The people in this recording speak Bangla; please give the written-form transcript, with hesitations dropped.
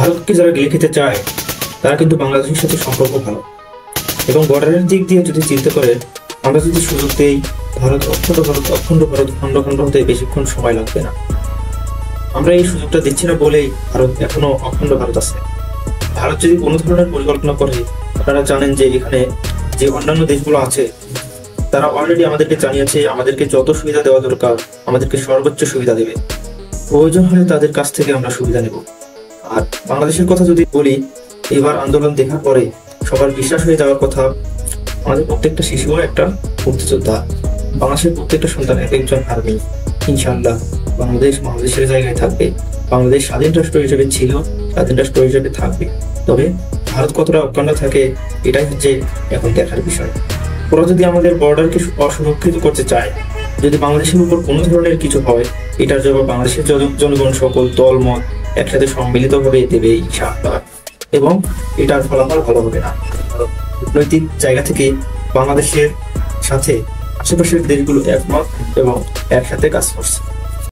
ভারতকে যারা গিলে খেতে চায় তারা কিন্তু বাংলাদেশের সাথে সম্পর্ক ভালো, এবং বর্ডারের দিক দিয়ে যদি চিন্তা করে আমরা যদি সুযোগ দেই, অখণ্ড ভারত খণ্ড খণ্ড হতে বেশিক্ষণ সময় লাগবে না। আমরা এই সুযোগটা দিচ্ছি না বলেই ভারত এখনো অখণ্ড ভারত আছে। ভারত যদি কোনো ধরনের পরিকল্পনা করে, আপনারা জানেন যে এখানে যে অন্যান্য দেশগুলো আছে তারা অলরেডি আমাদেরকে জানিয়েছে আমাদেরকে যত সুবিধা দেওয়া দরকার আমাদেরকে সর্বোচ্চ সুবিধা দেবে, প্রয়োজন হলে তাদের কাছ থেকে আমরা সুবিধা নেব। আর বাংলাদেশের কথা যদি বলি, এবার আন্দোলন দেখার পরে সবার বিশ্বাস হয়ে যাওয়ার কথা, আমাদের প্রত্যেকটা শিশুও একটা মুক্তিযোদ্ধা, বাংলাদেশের প্রত্যেকটা সন্তান এক একজন আর্মি। ইনশাআল্লাহ বাংলাদেশের জায়গায় থাকবে, বাংলাদেশ স্বাধীন রাষ্ট্র হিসেবে ছিল, স্বাধীন রাষ্ট্র হিসেবে থাকবে। তবে ভারত কতটা অক্ষুণ্ণ থাকে এটাই হচ্ছে এখন দেখার বিষয়। ওরা যদি আমাদের বর্ডারকে অসুরক্ষিত করতে চায়, যদি বাংলাদেশের উপর কোনো ধরনের কিছু হয়, এটার জবাব বাংলাদেশের জনগণ সকল দল মত একসাথে সম্মিলিতভাবে দেবে ইনশাআল্লাহ, এবং এটার ফলাফল ভালো হবে না। কূটনৈতিক জায়গা থেকে বাংলাদেশের সাথে আশেপাশের দেশগুলো একমত এবং একসাথে কাজ করছে।